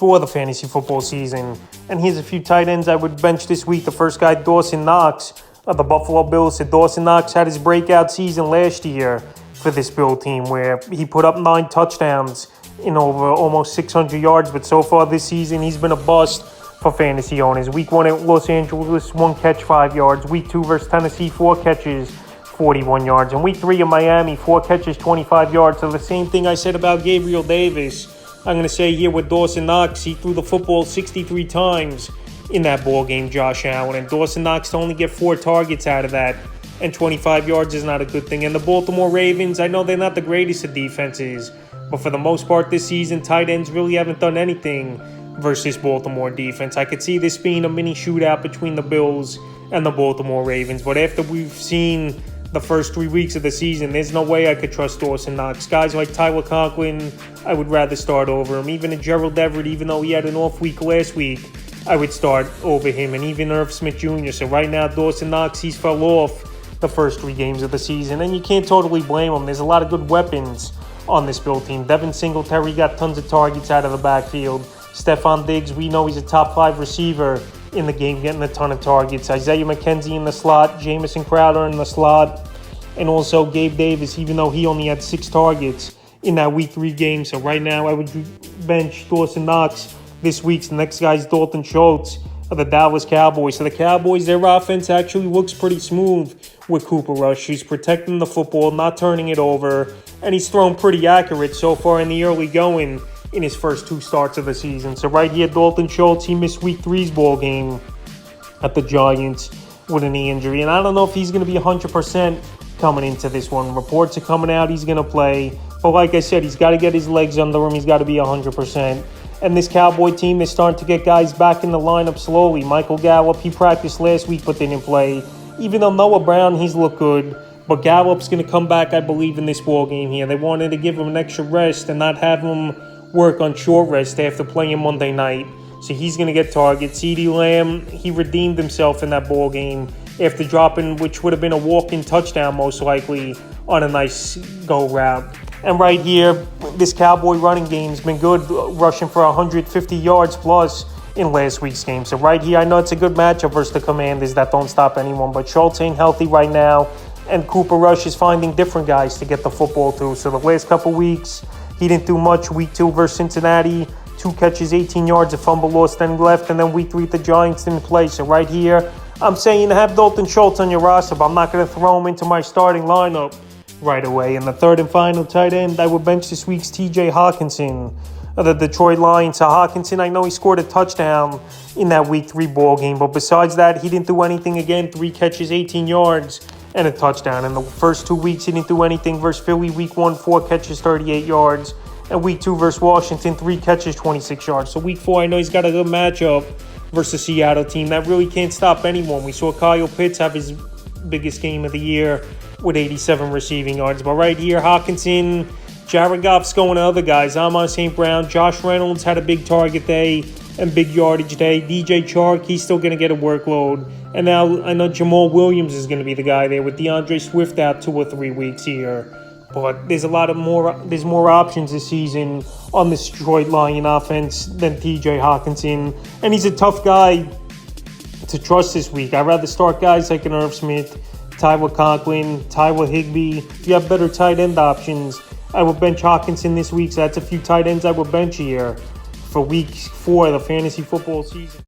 4 of the fantasy football season. And here's a few tight ends I would bench this week. The first guy, Dawson Knox of the Buffalo Bills. So Dawson Knox had his breakout season last year for this Bill team where he put up 9 touchdowns in over almost 600 yards. But so far this season, he's been a bust for fantasy owners. Week 1 at Los Angeles, 1 catch, 5 yards. Week 2 versus Tennessee, 4 catches, 41 yards. And week 3 in Miami, 4 catches, 25 yards. So the same thing I said about Gabriel Davis, I'm going to say here with Dawson Knox. He threw the football 63 times in that ball game, Josh Allen. And Dawson Knox to only get 4 targets out of that, and 25 yards is not a good thing. And the Baltimore Ravens, I know they're not the greatest of defenses, but for the most part this season, tight ends really haven't done anything versus Baltimore defense. I could see this being a mini shootout between the Bills and the Baltimore Ravens. But after we've seen the first 3 weeks of the season, there's no way I could trust Dawson Knox. Guys like Tyler Conklin, I would rather start over him. Even Gerald Everett, even though he had an off week last week, I would start over him. And even Irv Smith Jr. So right now, Dawson Knox, he's fell off the first 3 games of the season. And you can't totally blame him. There's a lot of good weapons on this Bill team. Devin Singletary got tons of targets out of the backfield. Stephon Diggs, we know he's a top 5 receiver in the game, getting a ton of targets. Isaiah McKenzie in the slot, Jamison Crowder in the slot, and also Gabe Davis, even though he only had 6 targets in that week 3 game. So right now I would bench Dawson Knox this week. The next guy's Dalton Schultz of the Dallas Cowboys. So the Cowboys, their offense actually looks pretty smooth with Cooper Rush. He's protecting the football, not turning it over, and he's thrown pretty accurate so far in the early going in his first 2 starts of the season. So right here, Dalton Schultz, he missed week 3's ball game at the Giants with a knee injury. And I don't know if he's going to be 100% coming into this one. Reports are coming out he's going to play. But like I said, he's got to get his legs under him. He's got to be 100%. And this Cowboy team is starting to get guys back in the lineup slowly. Michael Gallup, he practiced last week but didn't play. Even though Noah Brown, he's looked good. But Gallup's going to come back, I believe, in this ball game here. They wanted to give him an extra rest and not have him work on short rest after playing Monday night. So he's going to get targets. CeeDee Lamb, he redeemed himself in that ball game after dropping, which would have been a walk-in touchdown most likely, on a nice go route. And right here, this Cowboy running game's been good, rushing for 150 yards plus in last week's game. So right here, I know it's a good matchup versus the Commanders that don't stop anyone, but Schultz ain't healthy right now, and Cooper Rush is finding different guys to get the football to. So the last couple weeks, he didn't do much. Week 2 versus Cincinnati, 2 catches, 18 yards, a fumble lost, then left. And then week 3, the Giants didn't play. So right here, I'm saying have Dalton Schultz on your roster, but I'm not going to throw him into my starting lineup right away. And the third and final tight end, I would bench this week's TJ Hawkinson of the Detroit Lions. So Hawkinson, I know he scored a touchdown in that week 3 ball game, but besides that, he didn't do anything again. 3 catches, 18 yards, and a touchdown. In the first 2 weeks, he didn't do anything versus Philly. Week 1, 4 catches, 38 yards. And week 2 versus Washington, 3 catches, 26 yards. So week 4, I know he's got a good matchup versus the Seattle team that really can't stop anyone. We saw Kyle Pitts have his biggest game of the year with 87 receiving yards. But right here, Hawkinson, Jared Goff's going to other guys. Amon St. Brown, Josh Reynolds had a big target day and big yardage day. DJ Chark, he's still going to get a workload. And now I know Jamal Williams is going to be the guy there with DeAndre Swift out 2 or 3 weeks here. But there's more options this season on this Detroit Lion offense than TJ Hawkinson. And he's a tough guy to trust this week. I'd rather start guys like an Irv Smith, Tyler Conklin, Tyler Higbee. If you have better tight end options, I would bench Hawkinson this week. So that's a few tight ends I would bench here for week 4 of the fantasy football season.